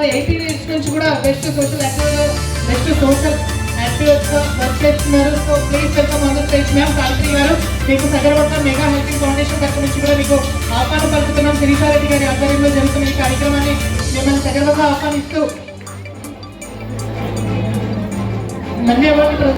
18 years నుంచి కూడా best social యాక్టివిటీస్గా work చేస్తున్నారు. So please welcome on the stage ma'am Savitri గారు. మీకు సగర్వంగా మెగా హెల్పింగ్ ఫౌండేషన్ తరఫు నుంచి కూడా మీకు ఆహ్వానం పలుకుతున్నాం. శిరీషారెడ్డి గారి ఆధ్వర్యంలో జరుగుతున్న ఈ కార్యక్రమాన్ని మిమ్మల్ని సగర్వంగా ఆహ్వానిస్తూ ధన్యవాదాలు.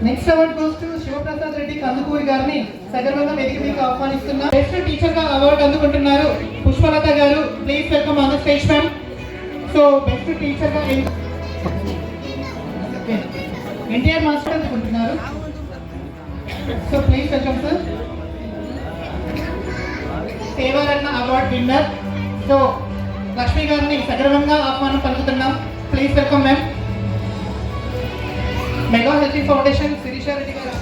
Next award goes to Shivaprasad Reddy Kandukuri గారిని సగర్వంగా వేదిక మీకు ఆహ్వానిస్తున్నారు. బెస్ట్ టీచర్ గా అవార్డు అందుకుంటున్నారు పుష్పలత గారు. Please welcome on the stage ma'am. So best teacher గా ఎన్టీఆర్ మాస్టర్ అందుకుంటున్నారు. So please welcome sir. Sevaratna award winner so Lakshmi గారిని సగర్వంగా ఆహ్వానం పలుకుతున్నాం. Please welcome ma'am. Mega helping foundation Sirisha Reddy గారు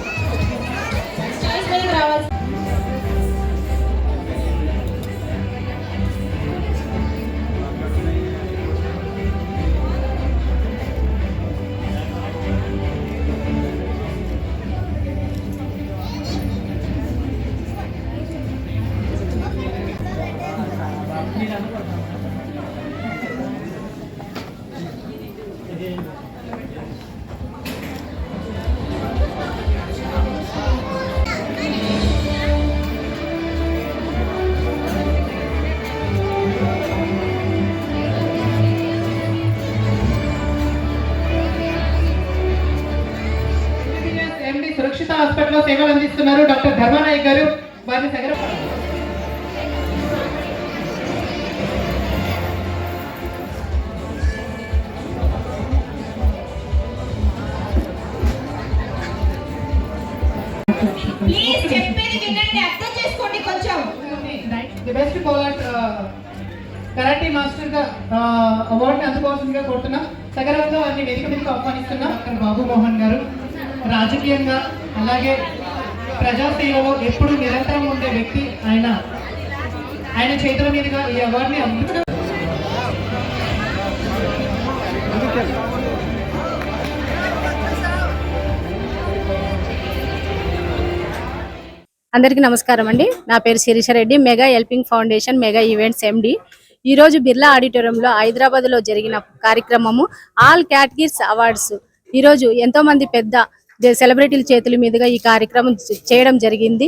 సురక్షిత హాస్పిటల్లో సేవలు అందిస్తున్నారు డాక్టర్ ధర్మానాయక్ గారు. వారిని సగర the best bowler karate master గా అవార్డుని అందుకోవాల్సిందిగా కోరుతున్నాం. సగర్వంగా వారిని వేదిక మీదకి ఆహ్వానిస్తున్నాం. డాక్టర్ బాబు మోహన్ గారు రాజకీయంగా అలాగే ప్రజాసేవలో ఎప్పుడు నిరంతరం ఉండే వ్యక్తి ఆయన చేతుల మీదుగా ఈ అవార్డుని అందుకోవడం. అందరికీ నమస్కారం అండి. నా పేరు Sirisha Reddy, mega helping foundation mega events MD. ఈరోజు బిర్లా ఆడిటోరియంలో హైదరాబాద్లో జరిగిన కార్యక్రమము ఆల్ కేటగిరీస్ అవార్డ్స్. ఈరోజు ఎంతో మంది పెద్ద సెలబ్రిటీల చేతుల మీదుగా ఈ కార్యక్రమం చేయడం జరిగింది.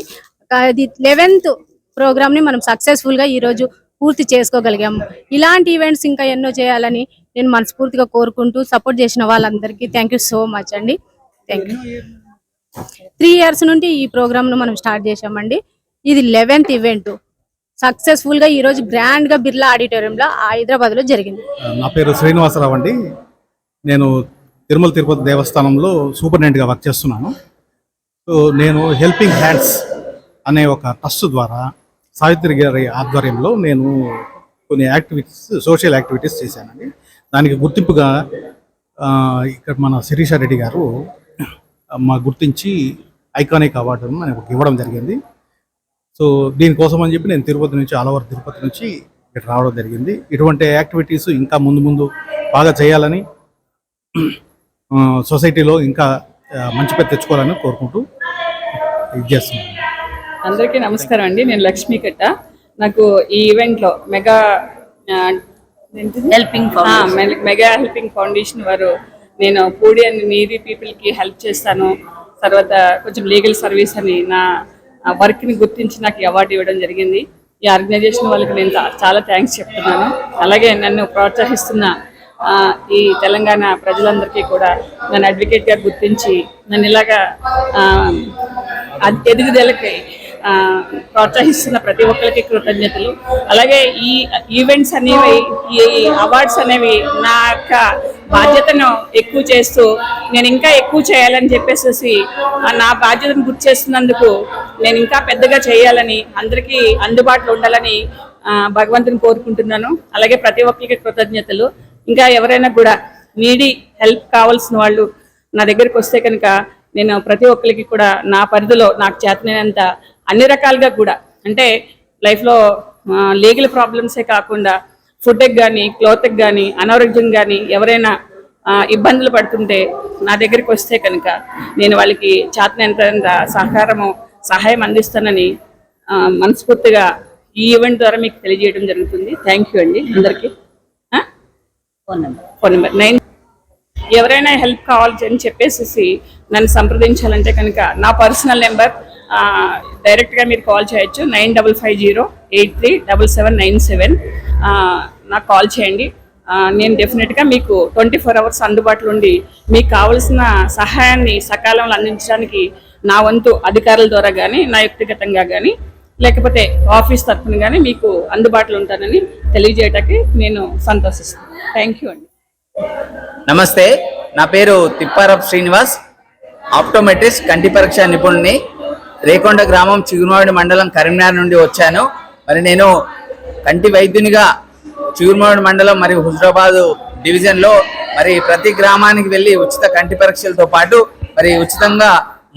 ఇది 11th ప్రోగ్రామ్ ని మనం సక్సెస్ఫుల్ గా ఈరోజు పూర్తి చేసుకోగలిగాము. ఇలాంటి ఈవెంట్స్ ఇంకా ఎన్నో చేయాలని నేను మనస్ఫూర్తిగా కోరుకుంటూ సపోర్ట్ చేసిన వాళ్ళందరికీ థ్యాంక్ యూ సో మచ్ అండి. Thank you. 3 years నుండి ఈ ప్రోగ్రామ్ ను మనం స్టార్ట్ చేసామండి. ఇది 11th ఈవెంట్ సక్సెస్ఫుల్ గా ఈ రోజు గ్రాండ్ గా బిర్లా ఆడిటోరియంలో హైదరాబాద్ లో జరిగింది. నా పేరు శ్రీనివాసరావు అండి. నేను తిరుమల తిరుపతి దేవస్థానంలో సూపరింటెండెంట్గా వర్క్ చేస్తున్నాను. సో నేను హెల్పింగ్ హ్యాండ్స్ అనే ఒక ట్రస్ట్ ద్వారా సావిత్రి గారి ఆధ్వర్యంలో నేను కొన్ని సోషల్ యాక్టివిటీస్ చేశానండి. దానికి గుర్తింపుగా ఇక్కడ మన శిరీషారెడ్డి గారు మా గుర్తించి ఐకానిక్ అవార్డును మనకు ఇవ్వడం జరిగింది. సో దీనికోసం అని చెప్పి నేను తిరుపతి నుంచి ఆల్ ఓవర్ తిరుపతి నుంచి ఇక్కడ రావడం జరిగింది. ఇటువంటి యాక్టివిటీస్ ఇంకా ముందు బాగా చేయాలని సొసైటీలో ఇంకా మంచి పేరు తెచ్చుకోవాలని కోరుకుంటూ ఇది చేస్తున్నాను. అందరికీ నమస్కారం అండి. నేను లక్ష్మీ కట్ట. నాకు ఈ ఈవెంట్లో మెగా హెల్పింగ్ ఫౌండేషన్ వారు నేను పూడి అండ్ నీడీ పీపుల్కి హెల్ప్ చేస్తాను, తర్వాత కొంచెం లీగల్ సర్వీస్ అని నా వర్క్ని గుర్తించి నాకు అవార్డు ఇవ్వడం జరిగింది. ఈ ఆర్గనైజేషన్ వాళ్ళకి నేను చాలా థ్యాంక్స్ చెప్తున్నాను. అలాగే నన్ను ప్రోత్సహిస్తున్న ఈ తెలంగాణ ప్రజలందరికీ కూడా నన్ను అడ్వకేట్గా గుర్తించి నన్ను ఇలాగా ఎదుగుదలకి ప్రోత్సహిస్తున్న ప్రతి ఒక్కరికి కృతజ్ఞతలు. అలాగే ఈ ఈవెంట్స్ అనేవి, ఈ అవార్డ్స్ అనేవి నా యొక్క బాధ్యతను ఎక్కువ చేస్తూ నేను ఇంకా ఎక్కువ చేయాలని చెప్పేసి నా బాధ్యతను గుర్తు చేస్తున్నందుకు నేను ఇంకా పెద్దగా చేయాలని, అందరికీ అందుబాటులో ఉండాలని భగవంతుని కోరుకుంటున్నాను. అలాగే ప్రతి ఒక్కరికి కృతజ్ఞతలు. ఇంకా ఎవరైనా కూడా నీడీ హెల్ప్ కావాల్సిన వాళ్ళు నా దగ్గరికి వస్తే కనుక నేను ప్రతి ఒక్కరికి కూడా నా పరిధిలో నాకు చేతనైనంత అన్ని రకాలుగా కూడా, అంటే లైఫ్లో లీగల్ ప్రాబ్లమ్సే కాకుండా ఫుడ్కి కానీ క్లోత్కి కానీ అనారోగ్యం కానీ ఎవరైనా ఇబ్బందులు పడుతుంటే నా దగ్గరికి వస్తే కనుక నేను వాళ్ళకి చేతనైనంత సహాయం అందిస్తానని మనస్ఫూర్తిగా ఈ ఈవెంట్ ద్వారా మీకు తెలియజేయడం జరుగుతుంది. థ్యాంక్ యూ అండి అందరికీ. ఫోన్ నెంబర్ 9 ఎవరైనా హెల్ప్ కావాలి అని చెప్పేసి నన్ను సంప్రదించాలంటే కనుక నా పర్సనల్ నెంబర్ డైరెక్ట్గా మీరు కాల్ చేయొచ్చు. 9550837797 నాకు కాల్ చేయండి. నేను డెఫినెట్గా మీకు 24 అవర్స్ అందుబాటులో ఉండి మీకు కావలసిన సహాయాన్ని సకాలంలో అందించడానికి నా వంతు అధికారుల ద్వారా కానీ నా వ్యక్తిగతంగా కానీ లేకపోతే ఆఫీస్ తరఫున కానీ మీకు అందుబాటులో ఉంటానని తెలియజేయటానికి నేను సంతోషిస్తాను. థ్యాంక్ యూ అండి. నమస్తే, నా పేరు తిప్పారపు శ్రీనివాస్, ఆప్టోమెట్రిస్ట్ కంటి పరీక్ష నిపుణుని. రేకొండ గ్రామం చిగురుమామిడి మండలం కరీంనగర్ నుండి వచ్చాను. మరి నేను కంటి వైద్యునిగా చిగురుమామిడి మండలం మరియు హుజరాబాద్ డివిజన్లో మరి ప్రతి గ్రామానికి వెళ్ళి ఉచిత కంటి పరీక్షలతో పాటు మరి ఉచితంగా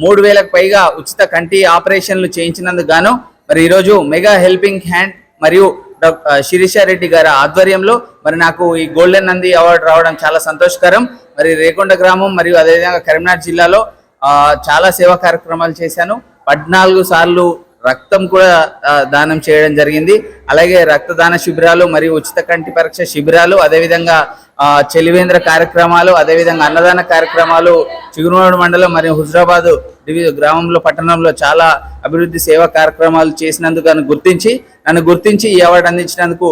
3000కు పైగా ఉచిత కంటి ఆపరేషన్లు చేయించినందుకు గాను మరి ఈరోజు మెగా హెల్పింగ్ హ్యాండ్ మరియు శిరీష రెడ్డి గారి ఆధ్వర్యంలో మరి నాకు ఈ గోల్డెన్ నంది అవార్డు రావడం చాలా సంతోషకరం. మరి రేకొండ గ్రామం మరియు అదేవిధంగా కరీంనగర్ జిల్లాలో చాలా సేవా కార్యక్రమాలు చేశాను. 14 సార్లు రక్తం కూడా దానం చేయడం జరిగింది. అలాగే రక్తదాన శిబిరాలు మరియు ఉచిత కంటి పరీక్ష శిబిరాలు, అదేవిధంగా చెలివేంద్ర కార్యక్రమాలు, అదేవిధంగా అన్నదాన కార్యక్రమాలు చిగురుమామిడి మండలం మరియు హుజరాబాద్ గ్రామంలో పట్టణంలో చాలా అభివృద్ధి సేవా కార్యక్రమాలు చేసినందుకు నన్ను గుర్తించి ఈ అవార్డు అందించినందుకు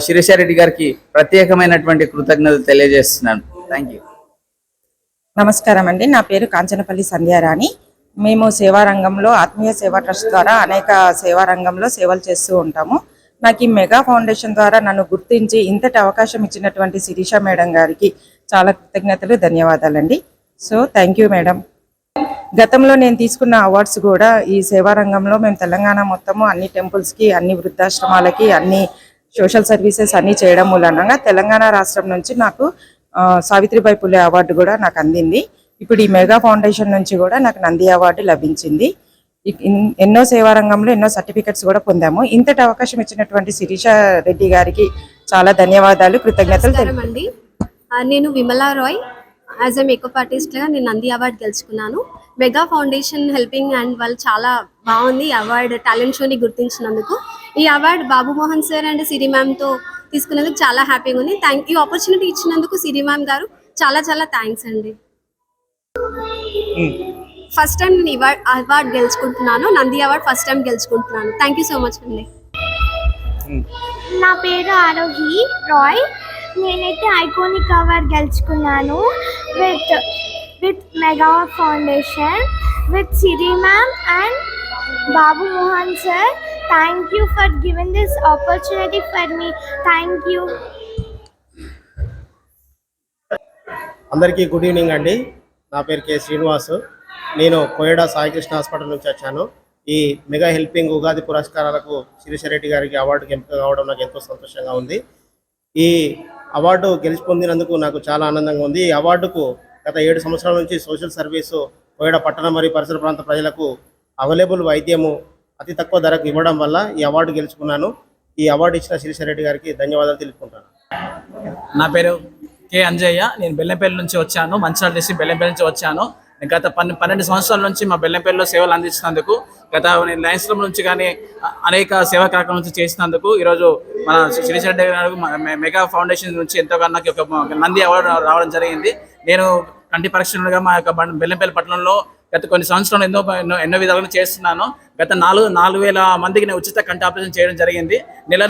శిరీష రెడ్డి గారికి ప్రత్యేకమైనటువంటి కృతజ్ఞతలు తెలియజేస్తున్నాను. Thank you. నమస్కారం అండి, నా పేరు కాంచనపల్లి సంధ్యారాణి. మేము సేవా రంగంలో ఆత్మీయ సేవా ట్రస్ట్ ద్వారా అనేక సేవా రంగంలో సేవలు చేస్తూ ఉంటాము. నాకు ఈ మెగా ఫౌండేషన్ ద్వారా నన్ను గుర్తించి ఇంతటి అవకాశం ఇచ్చినటువంటి శిరీష మేడం గారికి చాలా కృతజ్ఞతలు, ధన్యవాదాలండి. So thank you madam. గతంలో నేను తీసుకున్న అవార్డ్స్ కూడా ఈ సేవా రంగంలో మేము తెలంగాణ మొత్తము అన్ని టెంపుల్స్కి, అన్ని వృద్ధాశ్రమాలకి, అన్ని సోషల్ సర్వీసెస్ అన్ని చేయడం మూలంగా తెలంగాణ రాష్ట్రం నుంచి నాకు సావిత్రిబాయి పులే అవార్డు కూడా నాకు అందింది. ఇప్పుడు ఈ మెగా ఫౌండేషన్ నుంచి కూడా నాకు నంది అవార్డు లభించింది. ఎన్నో సేవా రంగంలో ఎన్నో సర్టిఫికెట్స్ కూడా పొందాము. ఇంతటి అవకాశం ఇచ్చినటువంటి శిరీష రెడ్డి గారికి చాలా ధన్యవాదాలు, కృతజ్ఞతలు. అండి, నేను Vimala Roy. As a makeup ఆర్టిస్ట్గా నేను నంది అవార్డు గెలుచుకున్నాను. మెగా ఫౌండేషన్ హెల్పింగ్ హ్యాండ్ వాళ్ళు చాలా బాగుంది ఈ అవార్డు, టాలెంట్ షోని గుర్తించినందుకు. ఈ award Babu Mohan sir and Siri మ్యామ్తో తీసుకున్నందుకు చాలా హ్యాపీగా ఉంది. ఈ ఆపర్చునిటీ ఇచ్చినందుకు సిరి మ్యామ్ గారు చాలా చాలా థ్యాంక్స్ అండి. ఫస్ట్ టైం నేను అవార్డు గెలుచుకుంటున్నాను, నంది అవార్డు ఫస్ట్ టైం గెలుచుకుంటున్నాను. థ్యాంక్ యూ సో మచ్ అండి. నా పేరు ఆరోహి రాయ్. నేనైతే ఐకానిక్ అవార్డు గెలుచుకున్నాను with mega foundation, with Siri ma'am and Babu Mohan sir. Thank you for giving this opportunity for me. Thank you. అందరికీ గుడ్ ఈవినింగ్ అండి. నా పేరు కె శ్రీనివాస్. నేను కోయడా సాయికృష్ణ హాస్పిటల్ నుంచి వచ్చాను. ఈ మెగా హెల్పింగ్ ఉగాది పురస్కారాలకు శిరీష రెడ్డి గారికి అవార్డుకి ఎంపిక కావడం నాకు ఎంతో సంతోషంగా ఉంది. ఈ అవార్డు గెలుపొందినందుకు నాకు చాలా ఆనందంగా ఉంది. ఈ అవార్డుకు గత 7 సంవత్సరాల నుంచి సోషల్ సర్వీసు కోయడా పట్టణం మరియు పరిసర ప్రాంత ప్రజలకు అవైలబుల్ వైద్యము అతి తక్కువ ధరకు ఇవ్వడం వల్ల ఈ అవార్డు గెలుచుకున్నాను. ఈ అవార్డు ఇచ్చిన శిరీష రెడ్డి గారికి ధన్యవాదాలు తెలుపుకుంటాను. నా పేరు కె అంజయ్య. నేను బెల్లంపల్లి నుంచి వచ్చాను, మంచిర్యాల డిస్ట్రిక్ట్ బెల్లంపల్లి నుంచి వచ్చాను. గత 12 సంవత్సరాల నుంచి మా బెల్లంపల్లిలో సేవలు అందించినందుకు, నేను లయన్స్ క్లబ్ నుంచి కానీ అనేక సేవా కార్యక్రమాల నుంచి చేసినందుకు ఈరోజు మన శిరీష రెడ్డి గారు మెగా ఫౌండేషన్ నుంచి ఎంతోగా నాకు ఒక నంది అవార్డు రావడం జరిగింది. నేను కంటి పరీక్షలుగా మా యొక్క బెల్లంపల్లి పట్టణంలో గత కొన్ని సంవత్సరాలు ఎన్నో విధాలుగా చేస్తున్నాను. గత 4,000 మందికి నేను ఉచిత కంటి ఆపరేషన్ చేయడం జరిగింది. నెల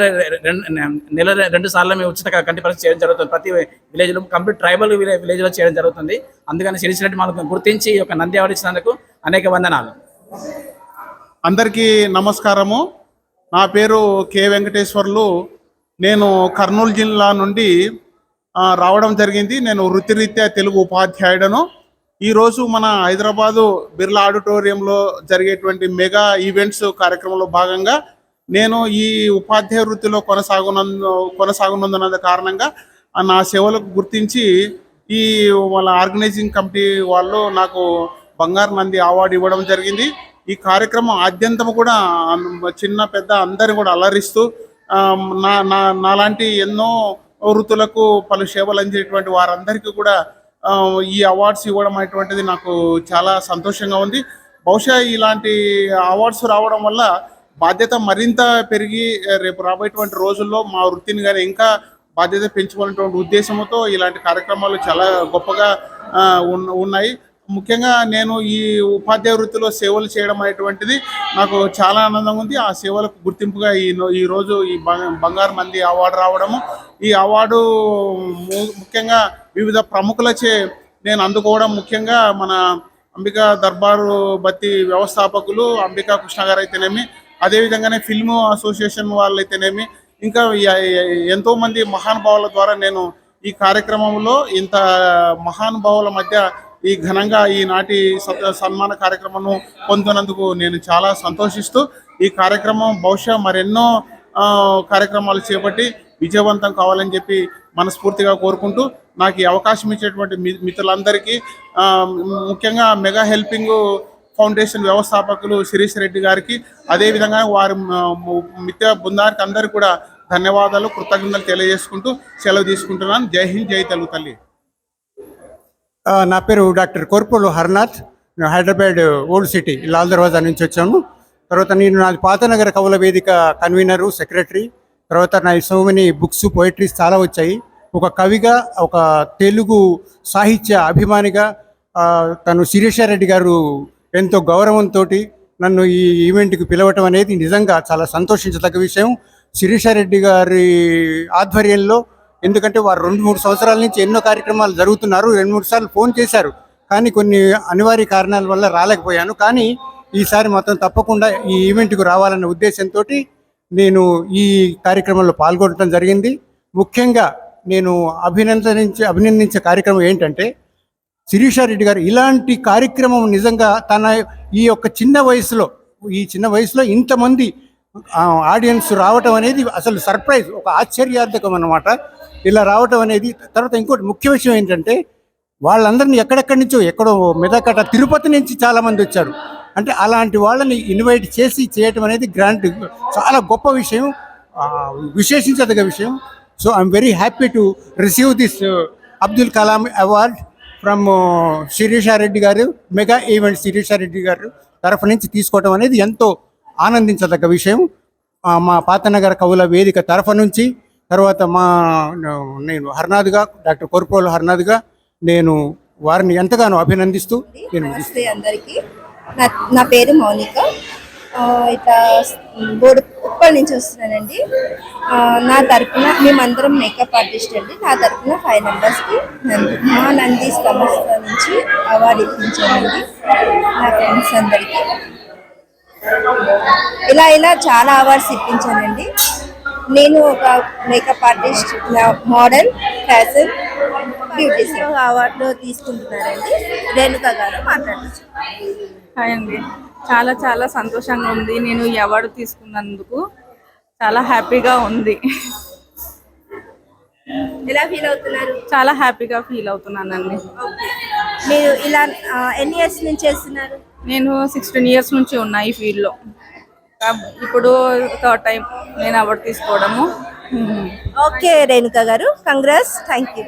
2 సార్లు మేము ఉచిత కంటి పరీక్ష చేయడం జరుగుతుంది. ప్రతి విలేజ్లో, కంప్లీట్ ట్రైబల్ విలేజ్లో చేయడం జరుగుతుంది. అందుకని శిరీష రెడ్డి మనకు గుర్తించి ఈ యొక్క నంది అవార్డు ఇచ్చినందుకు అనేక వందనాలు. అందరికీ నమస్కారము. నా పేరు కె వెంకటేశ్వర్లు. నేను కర్నూలు జిల్లా నుండి రావడం జరిగింది. నేను వృత్తిరీత్యా తెలుగు ఉపాధ్యాయుడను. ఈరోజు మన హైదరాబాదు బిర్లా ఆడిటోరియంలో జరిగేటువంటి మెగా ఈవెంట్స్ కార్యక్రమంలో భాగంగా నేను ఈ ఉపాధ్యాయ వృత్తిలో కొనసాగునందున్న కారణంగా నా సేవలకు గుర్తించి ఈ వాళ్ళ ఆర్గనైజింగ్ కమిటీ వాళ్ళు నాకు బంగారు నంది అవార్డు ఇవ్వడం జరిగింది. ఈ కార్యక్రమం ఆద్యంతం కూడా చిన్న పెద్ద అందరిని కూడా అలరిస్తూ నాలాంటి ఎన్నో వృత్తులకు పలు సేవలు అందించేటువంటి వారందరికీ కూడా ఈ అవార్డ్స్ ఇవ్వడం అనేటువంటిది నాకు చాలా సంతోషంగా ఉంది. బహుశా ఇలాంటి అవార్డ్స్ రావడం వల్ల బాధ్యత మరింత పెరిగి రేపు రాబోయేటువంటి రోజుల్లో మా వృత్తిని కానీ ఇంకా బాధ్యత పెంచుకునేటువంటి ఉద్దేశంతో ఇలాంటి కార్యక్రమాలు చాలా గొప్పగా ఉన్నాయి. ముఖ్యంగా నేను ఈ ఉపాధ్యాయ వృత్తిలో సేవలు చేయడం అనేటువంటిది నాకు చాలా ఆనందంగా ఉంది. ఆ సేవలకు గుర్తింపుగా ఈరోజు ఈ బంగారు మంది అవార్డు రావడము, ఈ అవార్డు ముఖ్యంగా వివిధ ప్రముఖులచే నేను అందుకోవడం, ముఖ్యంగా మన అంబికా దర్బారు బత్తి వ్యవస్థాపకులు అంబికా కృష్ణ గారు అయితేనేమి, అదేవిధంగానే ఫిల్మ్ అసోసియేషన్ వాళ్ళు అయితేనేమి, ఇంకా ఎంతోమంది మహానుభావుల ద్వారా నేను ఈ కార్యక్రమంలో ఇంత మహానుభావుల మధ్య ఈ ఘనంగా ఈనాటి సన్మాన కార్యక్రమం పొందినందుకు నేను చాలా సంతోషిస్తూ ఈ కార్యక్రమం బహుశా మరెన్నో కార్యక్రమాలు చేపట్టి విజయవంతం కావాలని చెప్పి మనస్ఫూర్తిగా కోరుకుంటూ నాకు ఈ అవకాశం ఇచ్చేటువంటి మిత్రులందరికీ, ముఖ్యంగా మెగా హెల్పింగ్ ఫౌండేషన్ వ్యవస్థాపకులు శిరీష్ రెడ్డి గారికి, అదేవిధంగా వారి మిత్ర బృందానికి అందరికీ కూడా ధన్యవాదాలు, కృతజ్ఞతలు తెలియజేసుకుంటూ సెలవు తీసుకుంటున్నాను. జై హింద్, జై తెలుగు తల్లి. నా పేరు డాక్టర్ కోర్పోలు హర్నాథ్. నేను హైదరాబాద్ ఓల్డ్ సిటీ లాల్ దర్వాజా నుంచి వచ్చాను. తర్వాత నేను నాది పాతనగర కవుల వేదిక కన్వీనరు, సెక్రటరీ. తర్వాత నా సో మెనీ బుక్స్, పోయిటరీస్ చాలా వచ్చాయి. ఒక కవిగా, ఒక తెలుగు సాహిత్య అభిమానిగా తను శిరీషారెడ్డి గారు ఎంతో గౌరవంతో నన్ను ఈ ఈవెంట్కి పిలవటం అనేది నిజంగా చాలా సంతోషించదగ్గ విషయం. శిరీషారెడ్డి గారి ఆధ్వర్యంలో, ఎందుకంటే వారు 2-3 సంవత్సరాల నుంచి ఎన్నో కార్యక్రమాలు జరుగుతున్నారు. 2-3 సార్లు ఫోన్ చేశారు, కానీ కొన్ని అనివార్య కారణాల వల్ల రాలేకపోయాను. కానీ ఈసారి మాత్రం తప్పకుండా ఈ ఈవెంట్కు రావాలన్న ఉద్దేశంతో నేను ఈ కార్యక్రమంలో పాల్గొనడం జరిగింది. ముఖ్యంగా నేను అభినందించే కార్యక్రమం ఏంటంటే, శిరీషారెడ్డి గారు ఇలాంటి కార్యక్రమం నిజంగా తన ఈ చిన్న వయసులో ఇంతమంది ఆడియన్స్ రావటం అనేది అసలు సర్ప్రైజ్, ఒక ఆశ్చర్యార్థకం అన్నమాట. ఇలా రావటం అనేది. తర్వాత ఇంకోటి ముఖ్య విషయం ఏంటంటే, వాళ్ళందరినీ ఎక్కడెక్కడి నుంచో, ఎక్కడో మెదకట, తిరుపతి నుంచి చాలామంది వచ్చారు. అంటే అలాంటి వాళ్ళని ఇన్వైట్ చేసి చేయటం అనేది చాలా గొప్ప విషయం, విశేషించదగ్గ విషయం. So I'm very happy to receive this Abdul Kalam award from Sirisha Reddy గారు, మెగా ఈవెంట్ శిరీషారెడ్డి గారు తరఫు నుంచి తీసుకోవటం అనేది ఎంతో ఆనందించదగ్గ విషయం. మా పాతనగర కవుల వేదిక తరఫు నుంచి, తర్వాత నేను హర్నాథ్గా, డాక్టర్ కోర్పోలు హర్నాథ్గా నేను వారిని ఎంతగానో అభినందిస్తూ నమస్తే అందరికీ. నా పేరు మౌనిక. ఇట్లా ఉప్పల్ నుంచి వస్తున్నానండి. నా తరఫున మేమందరం మేకప్ ఆర్టిస్ట్ అండి. నా తరఫున 5 మెంబర్స్కి మా నంది సంస్థ నుంచి అవార్డు ఇప్పించానండి నా ఫ్రెండ్స్ అందరికీ. ఇలా చాలా అవార్డ్స్ ఇప్పించానండి. నేను ఒక makeup artist, model, fashion, beautician award తీసుకుంటున్నారండి. రేణుక గారు మాట్లాడచ్చు. హాయ్ అండి. చాలా చాలా సంతోషంగా ఉంది. నేను ఈ అవార్డు తీసుకున్నందుకు చాలా హ్యాపీగా ఉంది. ఎలా ఫీల్ అవుతున్నారు? చాలా హ్యాపీగా ఫీల్ అవుతున్నానండి. మీరు ఇలా ఎన్ని ఇయర్స్ నుంచి చేస్తున్నారు? నేను 16 ఇయర్స్ నుంచి ఉన్నా ఈ ఫీల్డ్లో. ఇప్పుడు 3rd టైం నేను అవార్డు తీసుకోవడము. ఓకే రేణుక గారు, కంగ్రాట్స్, థ్యాంక్ యూ.